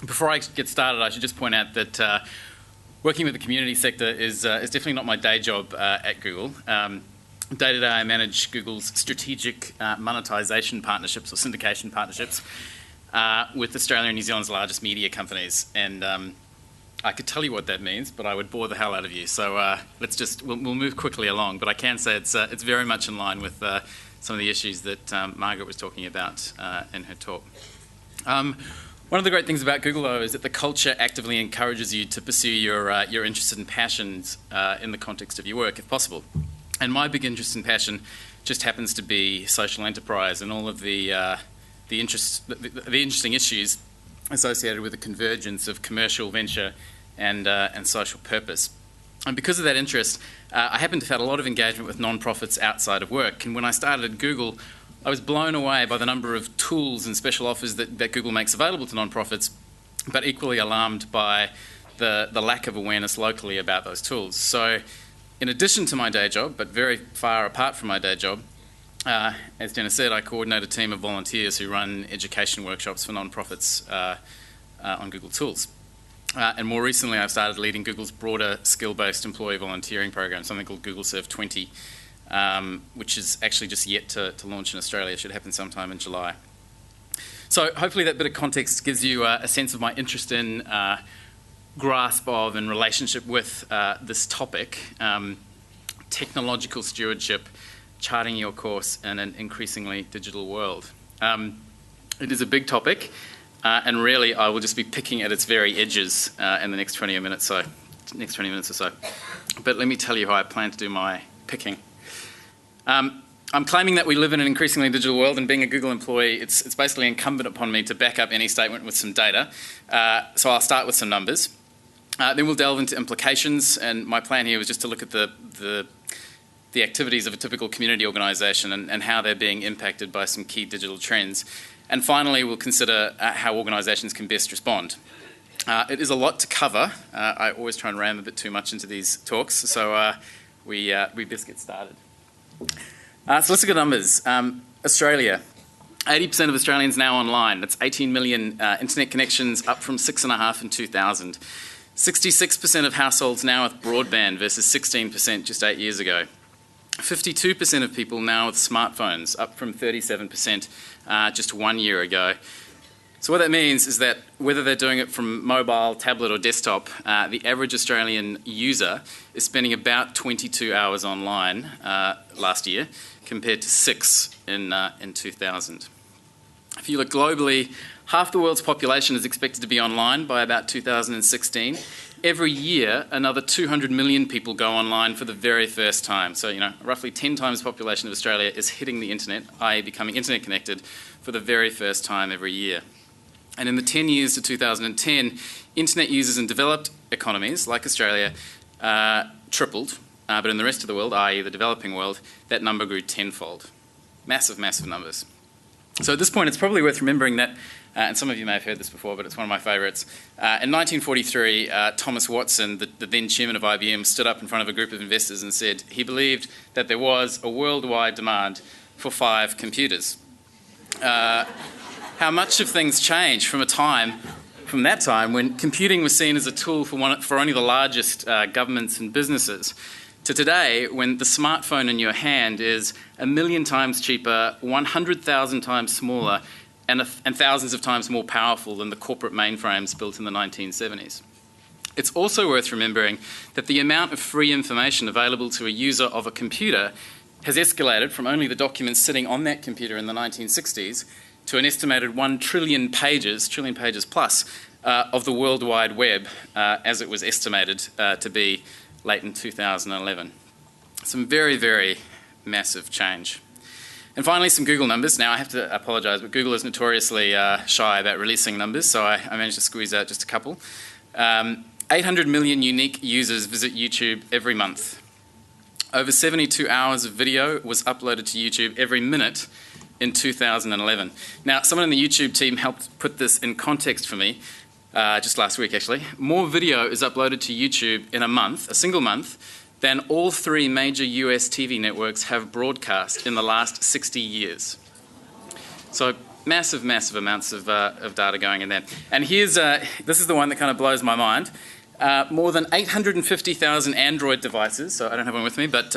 Before I get started, I should just point out that working with the community sector is definitely not my day job at Google. Day to day, I manage Google's strategic monetization partnerships or syndication partnerships with Australia and New Zealand's largest media companies. And I could tell you what that means, but I would bore the hell out of you. So we'll move quickly along. But I can say it's very much in line with some of the issues that Margaret was talking about in her talk. One of the great things about Google, though, is that the culture actively encourages you to pursue your interests and passions in the context of your work, if possible. And my big interest and passion just happens to be social enterprise and all of the interesting issues associated with the convergence of commercial venture and social purpose. And because of that interest, I happen to have had a lot of engagement with non-profits outside of work. And when I started at Google, I was blown away by the number of tools and special offers that Google makes available to non-profits, but equally alarmed by the lack of awareness locally about those tools. So in addition to my day job, but very far apart from my day job, as Jenna said, I coordinate a team of volunteers who run education workshops for non-profits on Google Tools. And more recently, I've started leading Google's broader skill-based employee volunteering program, something called Google Serve 20, which is actually just yet to launch in Australia. It should happen sometime in July. So hopefully that bit of context gives you a sense of my interest in, grasp of and relationship with this topic, technological stewardship, charting your course in an increasingly digital world. It is a big topic, and really I will just be picking at its very edges in the next 20 minutes or so. But let me tell you how I plan to do my picking. I'm claiming that we live in an increasingly digital world, and being a Google employee, it's basically incumbent upon me to back up any statement with some data. So I'll start with some numbers. Then we'll delve into implications, and my plan here was just to look at the activities of a typical community organisation and how they're being impacted by some key digital trends. And finally, we'll consider how organisations can best respond. It is a lot to cover. I always try and ram a bit too much into these talks, so we best get started. So let's look at numbers. Australia. 80% of Australians now online. That's 18 million internet connections, up from 6.5 in 2000. 66% of households now with broadband versus 16% just 8 years ago. 52% of people now with smartphones, up from 37% just 1 year ago. So what that means is that whether they're doing it from mobile, tablet or desktop, the average Australian user is spending about 22 hours online last year, compared to 6 in 2000. If you look globally, half the world's population is expected to be online by about 2016. Every year, another 200 million people go online for the very first time. So, roughly 10 times the population of Australia is hitting the internet, i.e. becoming internet connected, for the very first time every year. And in the 10 years to 2010, internet users in developed economies, like Australia, tripled. But in the rest of the world, i.e. the developing world, that number grew tenfold. Massive, massive numbers. So at this point, it's probably worth remembering that, and some of you may have heard this before, but it's one of my favourites. In 1943, Thomas Watson, the then chairman of IBM, stood up in front of a group of investors and said he believed that there was a worldwide demand for 5 computers. How much have things changed from that time when computing was seen as a tool for only the largest governments and businesses, to today when the smartphone in your hand is 1 million times cheaper, 100,000 times smaller, and thousands of times more powerful than the corporate mainframes built in the 1970s. It's also worth remembering that the amount of free information available to a user of a computer has escalated from only the documents sitting on that computer in the 1960s to an estimated 1 trillion pages plus, of the World Wide Web, as it was estimated to be late in 2011. Some very, very massive change. And finally, some Google numbers. Now, I have to apologise, but Google is notoriously shy about releasing numbers, so I managed to squeeze out just a couple. 800 million unique users visit YouTube every month. Over 72 hours of video was uploaded to YouTube every minute in 2011. Now, someone in the YouTube team helped put this in context for me, just last week actually. More video is uploaded to YouTube in a single month, than all 3 major US TV networks have broadcast in the last 60 years. So massive amounts of data going in there. And here's, this is the one that kind of blows my mind. More than 850,000 Android devices, so I don't have one with me, but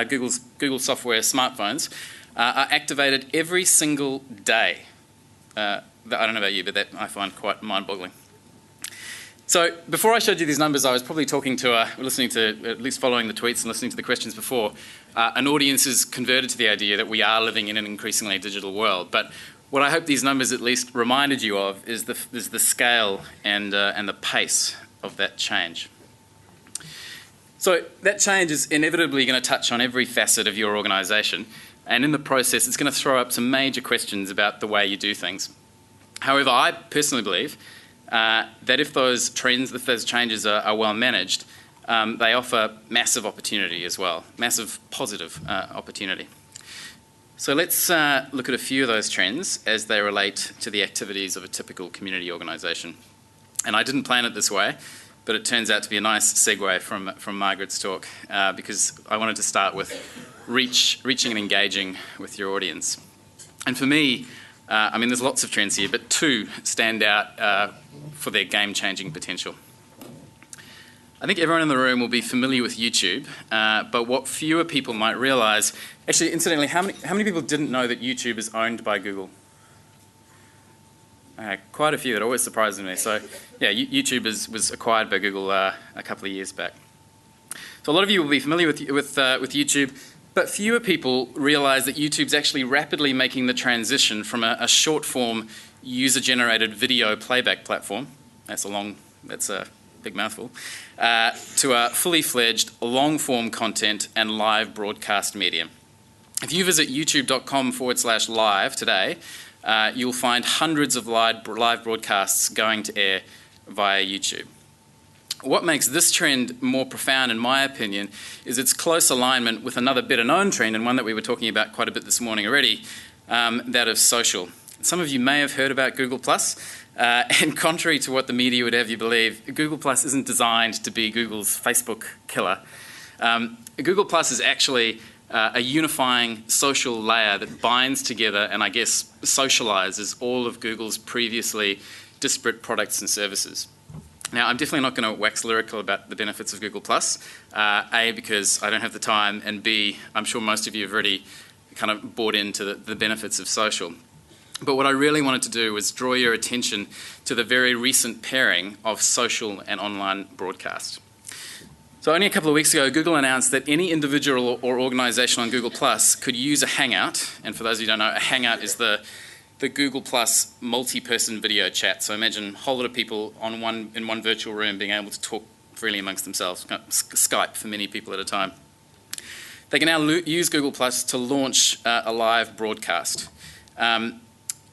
Google software smartphones, are activated every single day. I don't know about you, but that I find quite mind-boggling. So before I showed you these numbers, I was probably talking to, listening to, at least following the tweets and listening to the questions before, an audience is converted to the idea that we are living in an increasingly digital world. But what I hope these numbers at least reminded you of is the scale and the pace of that change. So that change is inevitably going to touch on every facet of your organisation, and in the process it's going to throw up some major questions about the way you do things. However, I personally believe that if those changes are well managed, they offer massive opportunity as well, massive positive opportunity. So let's look at a few of those trends as they relate to the activities of a typical community organisation. And I didn't plan it this way, but it turns out to be a nice segue from Margaret's talk because I wanted to start with reaching and engaging with your audience. And for me, I mean, there's lots of trends here, but two stand out for their game-changing potential. I think everyone in the room will be familiar with YouTube, but what fewer people might realise... Actually, incidentally, how many people didn't know that YouTube is owned by Google? Quite a few. It always surprises me. So, yeah, YouTube was acquired by Google a couple of years back. So a lot of you will be familiar with YouTube, but fewer people realise that YouTube's actually rapidly making the transition from a short-form, user-generated video playback platform. That's a big mouthful. To a fully-fledged, long-form content and live broadcast medium. If you visit youtube.com/live today, you'll find hundreds of live broadcasts going to air via YouTube. What makes this trend more profound, in my opinion, is its close alignment with another better-known trend, and one that we were talking about quite a bit this morning already, that of social. Some of you may have heard about Google+, and contrary to what the media would have you believe, Google+ isn't designed to be Google's Facebook killer. Google+ is actually a unifying social layer that binds together and I guess socialises all of Google's previously disparate products and services. Now, I'm definitely not going to wax lyrical about the benefits of Google+, A, because I don't have the time, and B, I'm sure most of you have already kind of bought into the benefits of social. But what I really wanted to do was draw your attention to the very recent pairing of social and online broadcast. So only a couple of weeks ago, Google announced that any individual or organisation on Google+ could use a Hangout. And for those of you who don't know, a Hangout is the Google+ multi-person video chat. So imagine a whole lot of people in one virtual room being able to talk freely amongst themselves, Skype for many people at a time. They can now use Google+ to launch a live broadcast.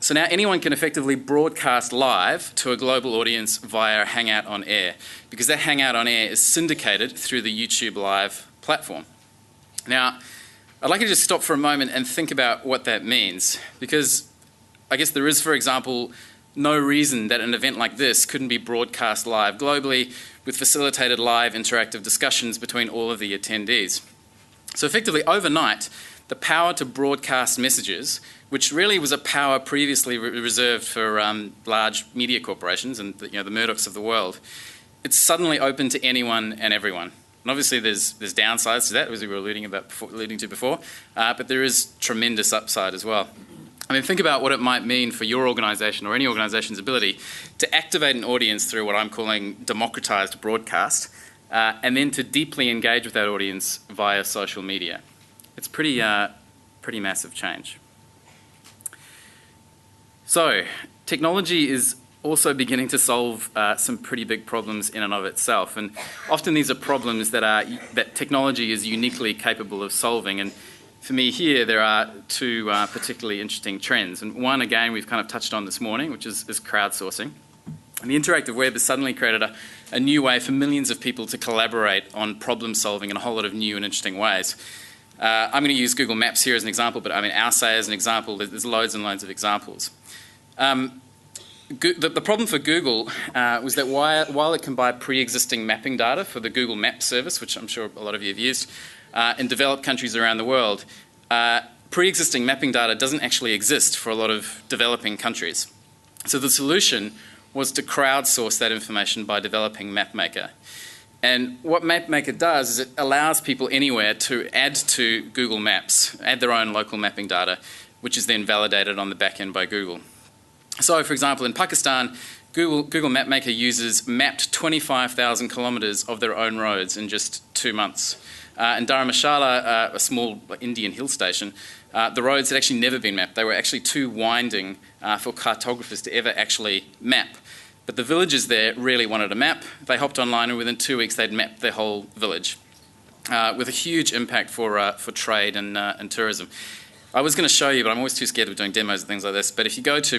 So now anyone can effectively broadcast live to a global audience via Hangout on Air, because that Hangout on Air is syndicated through the YouTube Live platform. Now, I'd like you to just stop for a moment and think about what that means, because I guess there is, for example, no reason that an event like this couldn't be broadcast live globally with facilitated live interactive discussions between all of the attendees. So effectively, overnight, the power to broadcast messages, which really was a power previously reserved for large media corporations and the Murdochs of the world, it's suddenly open to anyone and everyone. And obviously there's downsides to that, as we were alluding to before, but there is tremendous upside as well. I mean, think about what it might mean for your organisation or any organisation's ability to activate an audience through what I'm calling democratised broadcast, and then to deeply engage with that audience via social media. It's pretty massive change. So, technology is also beginning to solve some pretty big problems in and of itself, and often these are problems that technology is uniquely capable of solving. And for me here, there are two particularly interesting trends. And one, again, we've kind of touched on this morning, which is crowdsourcing. And the interactive web has suddenly created a new way for millions of people to collaborate on problem solving in a whole lot of new and interesting ways. I'm going to use Google Maps here as an example, but I mean, our say as an example, there's loads and loads of examples. The problem for Google was that while it can buy pre-existing mapping data for the Google Maps service, which I'm sure a lot of you have used, in developed countries around the world, pre-existing mapping data doesn't actually exist for a lot of developing countries. So the solution was to crowdsource that information by developing MapMaker. And what MapMaker does is it allows people anywhere to add to Google Maps, add their own local mapping data, which is then validated on the back end by Google. So, for example, in Pakistan, Google MapMaker users mapped 25,000 kilometres of their own roads in just 2 months. In Dharamshala, a small Indian hill station, the roads had actually never been mapped. They were actually too winding for cartographers to ever actually map. But the villagers there really wanted a map. They hopped online and within 2 weeks they'd mapped their whole village with a huge impact for trade and tourism. I was going to show you, but I'm always too scared of doing demos and things like this. But if you go to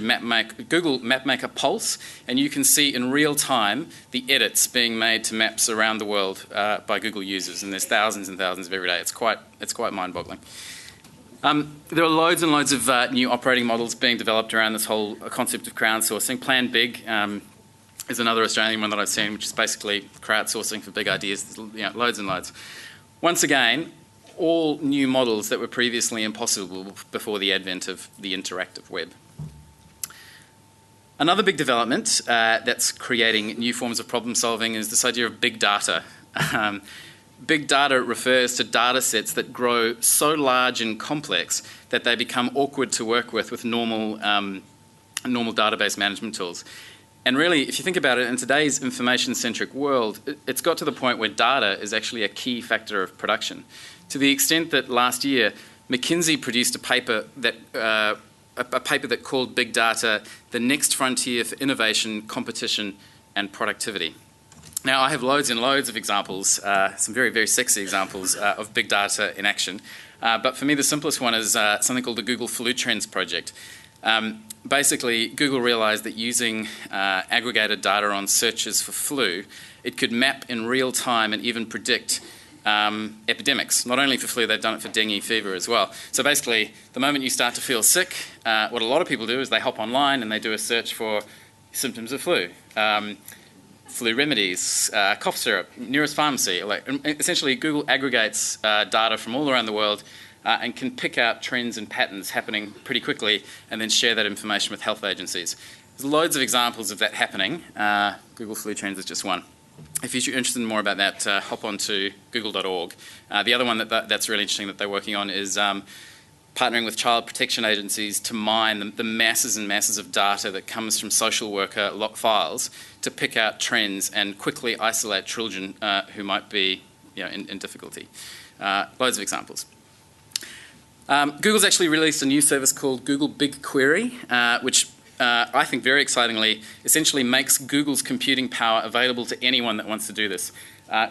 Google MapMaker Pulse, and you can see in real time the edits being made to maps around the world by Google users, and there's thousands and thousands of every day. It's quite mind-boggling. There are loads and loads of new operating models being developed around this whole concept of crowdsourcing. Plan Big is another Australian one that I've seen, which is basically crowdsourcing for big ideas. There's, loads and loads. Once again, all new models that were previously impossible before the advent of the interactive web. Another big development that's creating new forms of problem solving is this idea of big data. Big data refers to data sets that grow so large and complex that they become awkward to work with normal database management tools. And really, if you think about it, in today's information-centric world, it's got to the point where data is actually a key factor of production. To the extent that last year, McKinsey produced a paper that called Big Data the next frontier for innovation, competition, and productivity. Now, I have loads and loads of examples, some very, very sexy examples of big data in action. But for me, the simplest one is something called the Google Flu Trends project. Basically, Google realised that using aggregated data on searches for flu, it could map in real time and even predict epidemics. Not only for flu, they've done it for dengue fever as well. So basically, the moment you start to feel sick, what a lot of people do is they hop online and they do a search for symptoms of flu. Flu remedies, cough syrup, nearest pharmacy. Essentially, Google aggregates data from all around the world and can pick out trends and patterns happening pretty quickly and then share that information with health agencies. There's loads of examples of that happening. Google Flu Trends is just one. If you're interested in more about that, hop on to google.org. The other one that's really interesting that they're working on is partnering with child protection agencies to mine the masses and masses of data that comes from social worker lock files to pick out trends and quickly isolate children who might be in difficulty. Loads of examples. Google's actually released a new service called Google BigQuery, which I think very excitingly essentially makes Google's computing power available to anyone that wants to do this.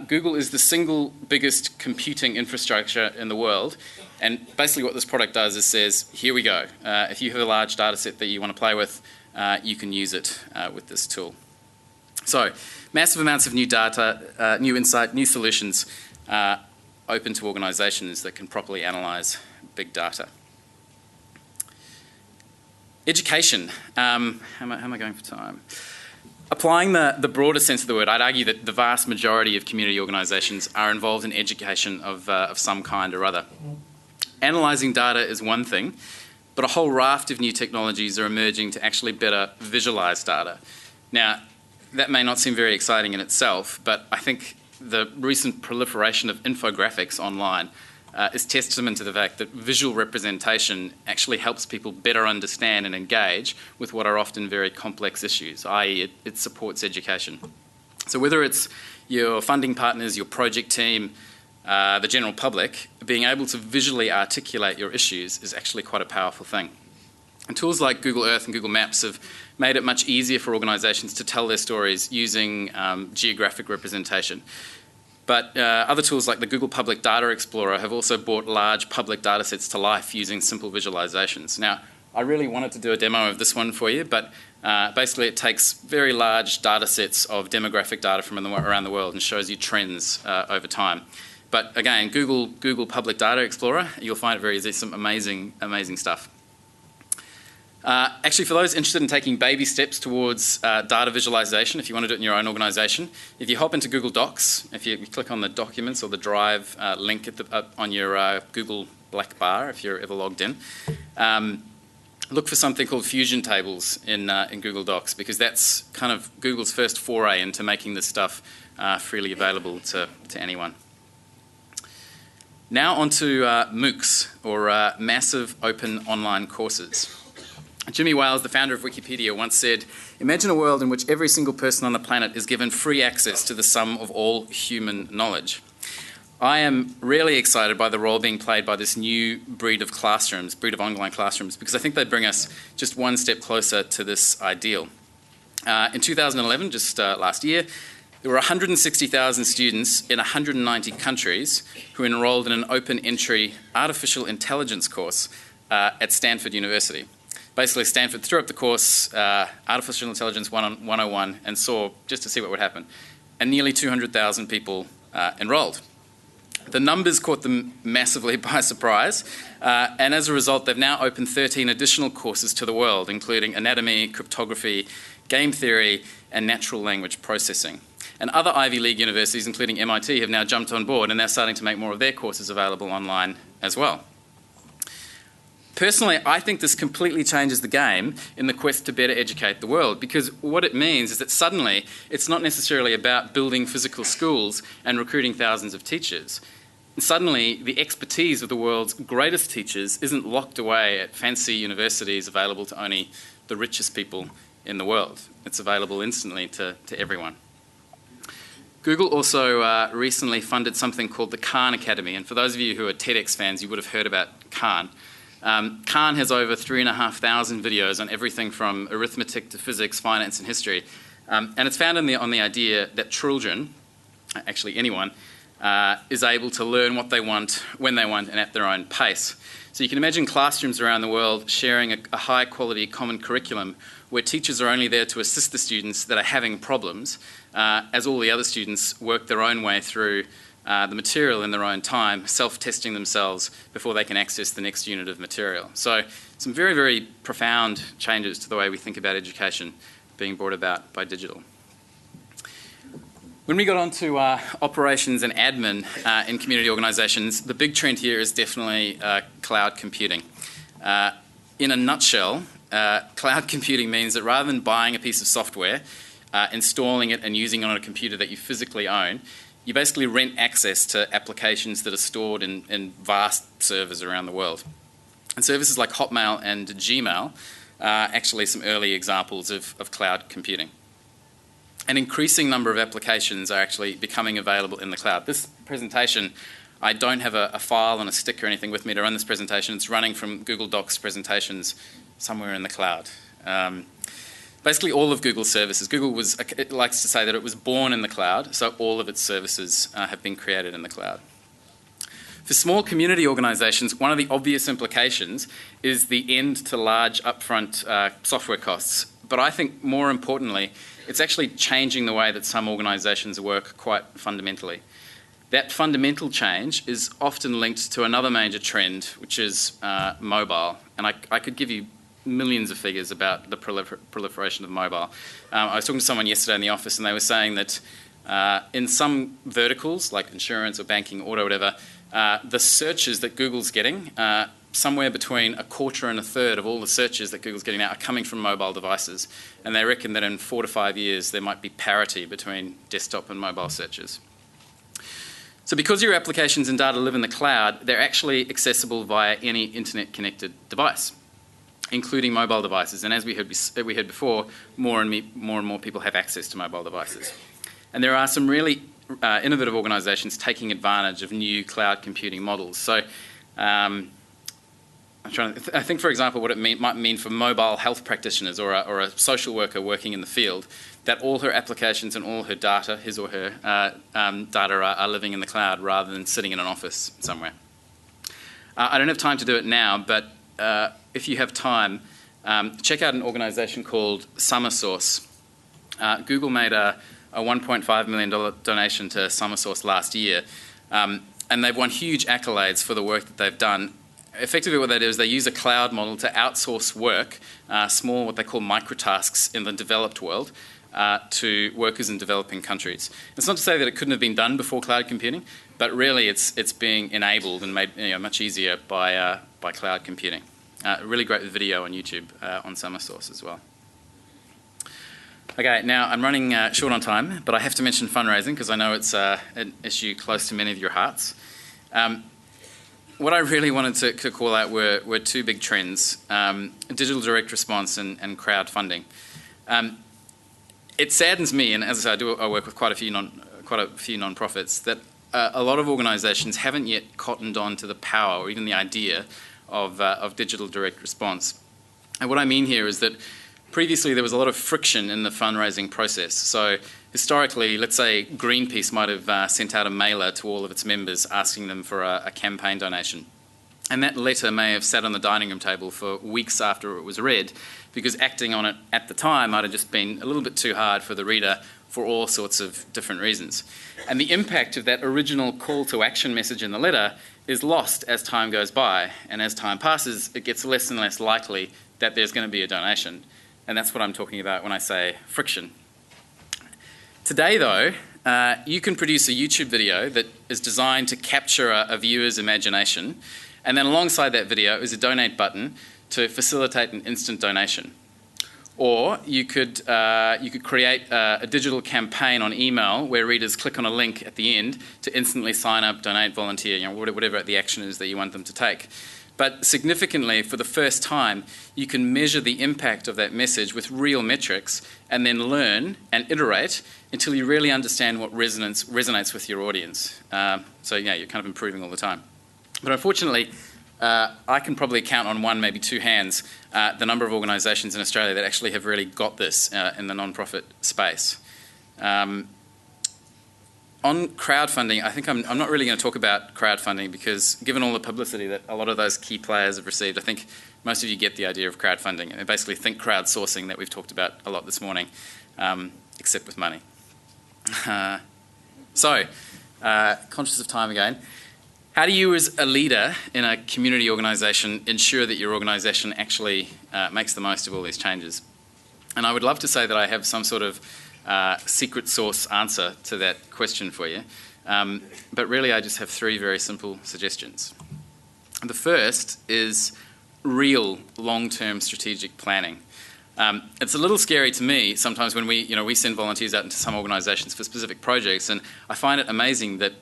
Google is the single biggest computing infrastructure in the world, and basically what this product does is says, here we go. If you have a large data set that you want to play with, you can use it with this tool. So, massive amounts of new data, new insight, new solutions open to organisations that can properly analyse big data. Education. How am I going for time? Applying the broader sense of the word, I'd argue that the vast majority of community organisations are involved in education of some kind or other. Analysing data is one thing, but a whole raft of new technologies are emerging to actually better visualise data. Now, that may not seem very exciting in itself, but I think the recent proliferation of infographics online is testament to the fact that visual representation actually helps people better understand and engage with what are often very complex issues, i.e. it supports education. So whether it's your funding partners, your project team, the general public, being able to visually articulate your issues is actually quite a powerful thing. And tools like Google Earth and Google Maps have made it much easier for organisations to tell their stories using geographic representation. But other tools like the Google Public Data Explorer have also brought large public data sets to life using simple visualisations. Now, I really wanted to do a demo of this one for you, but basically it takes very large data sets of demographic data from around the world and shows you trends over time. But again, Google Public Data Explorer, you'll find it very easy, some amazing, amazing stuff. Actually, for those interested in taking baby steps towards data visualization, if you want to do it in your own organisation, if you hop into Google Docs, if you click on the Documents or the Drive link on your Google black bar if you're ever logged in. Look for something called fusion tables in Google Docs, because that's kind of Google's first foray into making this stuff freely available to anyone. Now on to MOOCs, or Massive Open Online Courses. Jimmy Wales, the founder of Wikipedia, once said, "Imagine a world in which every single person on the planet is given free access to the sum of all human knowledge." I am really excited by the role being played by this new breed of online classrooms, because I think they bring us just one step closer to this ideal. In 2011, just last year, there were 160,000 students in 190 countries who enrolled in an open entry artificial intelligence course at Stanford University. Basically, Stanford threw up the course, Artificial Intelligence 101, and saw just to see what would happen. And nearly 200,000 people enrolled. The numbers caught them massively by surprise, and as a result, they've now opened 13 additional courses to the world, including anatomy, cryptography, game theory, and natural language processing. And other Ivy League universities, including MIT, have now jumped on board, and they're starting to make more of their courses available online as well. Personally, I think this completely changes the game in the quest to better educate the world, because what it means is that suddenly it's not necessarily about building physical schools and recruiting thousands of teachers. Suddenly, the expertise of the world's greatest teachers isn't locked away at fancy universities available to only the richest people in the world. It's available instantly to everyone. Google also recently funded something called the Khan Academy, and for those of you who are TEDx fans, you would have heard about Khan. Khan has over 3,500 videos on everything from arithmetic to physics, finance and history. And it's founded on the idea that children, actually anyone, is able to learn what they want, when they want, and at their own pace. So you can imagine classrooms around the world sharing a high quality common curriculum where teachers are only there to assist the students that are having problems, as all the other students work their own way through the material in their own time, self-testing themselves before they can access the next unit of material. So some very, very profound changes to the way we think about education being brought about by digital. When we got on to operations and admin in community organisations, the big trend here is definitely cloud computing. In a nutshell, cloud computing means that rather than buying a piece of software, installing it and using it on a computer that you physically own, you basically rent access to applications that are stored in vast servers around the world. And services like Hotmail and Gmail are actually some early examples of cloud computing. An increasing number of applications are actually becoming available in the cloud. This presentation, I don't have a file and a stick or anything with me to run this presentation. It's running from Google Docs presentations somewhere in the cloud. Basically all of Google's services. Google likes to say that it was born in the cloud, so all of its services have been created in the cloud. For small community organisations, one of the obvious implications is the end to large upfront software costs. But I think more importantly, it's actually changing the way that some organisations work quite fundamentally. That fundamental change is often linked to another major trend, which is mobile. And I could give you millions of figures about the proliferation of mobile. I was talking to someone yesterday in the office, and they were saying that in some verticals, like insurance or banking, auto, whatever, the searches that Google's getting, somewhere between a quarter and a third of all the searches that Google's getting now are coming from mobile devices. And they reckon that in 4 to 5 years, there might be parity between desktop and mobile searches. So because your applications and data live in the cloud, they're actually accessible via any internet-connected device, including mobile devices. And as we heard before, more and more people have access to mobile devices. And there are some really innovative organisations taking advantage of new cloud computing models. So I think, for example, what it might mean for mobile health practitioners or a social worker working in the field, that all her applications and all her data, his or her data, are living in the cloud rather than sitting in an office somewhere. I don't have time to do it now, but if you have time, check out an organisation called SummerSource. Google made a $1.5 million donation to SummerSource last year, and they've won huge accolades for the work that they've done. Effectively what they do is they use a cloud model to outsource work, small what they call microtasks in the developed world, to workers in developing countries. It's not to say that it couldn't have been done before cloud computing, but really it's being enabled and made much easier by cloud computing. Really great video on YouTube on SummerSource as well. Okay, now I'm running short on time, but I have to mention fundraising because I know it's an issue close to many of your hearts. What I really wanted to call out were two big trends, digital direct response and crowdfunding. It saddens me, and as I say, I work with quite a few non-profits, that a lot of organisations haven't yet cottoned on to the power or even the idea of digital direct response. And what I mean here is that previously there was a lot of friction in the fundraising process. So historically, let's say Greenpeace might have sent out a mailer to all of its members asking them for a campaign donation. And that letter may have sat on the dining room table for weeks after it was read, because acting on it at the time might have just been a little bit too hard for the reader for all sorts of different reasons. And the impact of that original call to action message in the letter is lost as time goes by. And as time passes, it gets less and less likely that there's going to be a donation. And that's what I'm talking about when I say friction. Today, though, you can produce a YouTube video that is designed to capture a viewer's imagination, and then alongside that video is a donate button to facilitate an instant donation. Or you could create a digital campaign on email where readers click on a link at the end to instantly sign up, donate, volunteer, whatever the action is that you want them to take. But significantly, for the first time, you can measure the impact of that message with real metrics and then learn and iterate until you really understand what resonates with your audience. So yeah, you're kind of improving all the time. But unfortunately, I can probably count on one, maybe two hands, the number of organisations in Australia that actually have really got this in the non-profit space. On crowdfunding, I think I'm not really going to talk about crowdfunding because given all the publicity that a lot of those key players have received, I think most of you get the idea of crowdfunding. And basically think crowdsourcing that we've talked about a lot this morning, except with money. Conscious of time again, how do you as a leader in a community organisation ensure that your organisation actually makes the most of all these changes? And I would love to say that I have some sort of secret sauce answer to that question for you. But really I just have three very simple suggestions. The first is real long-term strategic planning. It's a little scary to me sometimes when we send volunteers out into some organisations for specific projects, and I find it amazing that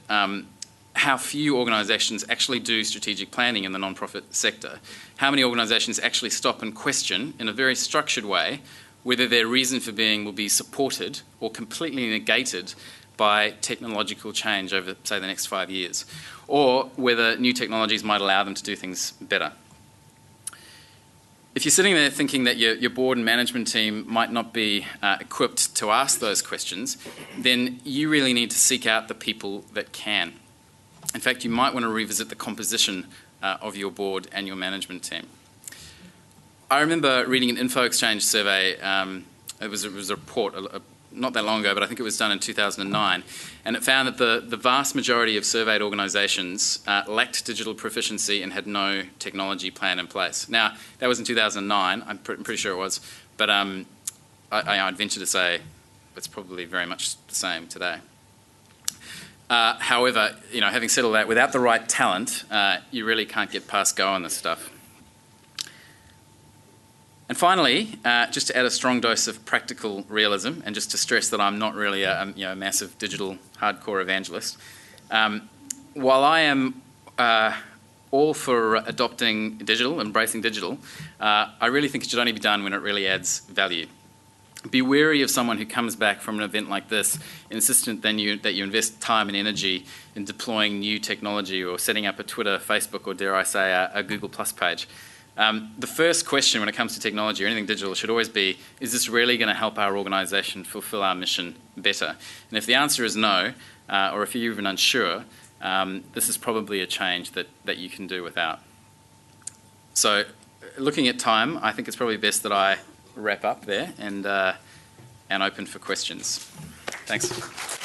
how few organisations actually do strategic planning in the non-profit sector. How many organisations actually stop and question in a very structured way whether their reason for being will be supported or completely negated by technological change over, say, the next 5 years, or whether new technologies might allow them to do things better. If you're sitting there thinking that your board and management team might not be equipped to ask those questions, then you really need to seek out the people that can. In fact, you might want to revisit the composition of your board and your management team. I remember reading an Info Exchange survey. It was a report not that long ago, but I think it was done in 2009, and it found that the vast majority of surveyed organisations lacked digital proficiency and had no technology plan in place. Now, that was in 2009, I'm pretty sure it was, but I'd venture to say it's probably very much the same today. However, having said all that, without the right talent, you really can't get past go on this stuff. And finally, just to add a strong dose of practical realism, and just to stress that I'm not really a massive digital hardcore evangelist, while I am all for adopting digital, embracing digital, I really think it should only be done when it really adds value. Be wary of someone who comes back from an event like this insistent that you invest time and energy in deploying new technology or setting up a Twitter, Facebook, or dare I say a Google Plus page. The first question when it comes to technology or anything digital should always be, is this really going to help our organisation fulfil our mission better? And if the answer is no, or if you're even unsure, this is probably a change that you can do without. So looking at time, I think it's probably best that I wrap up there and open for questions. Thanks.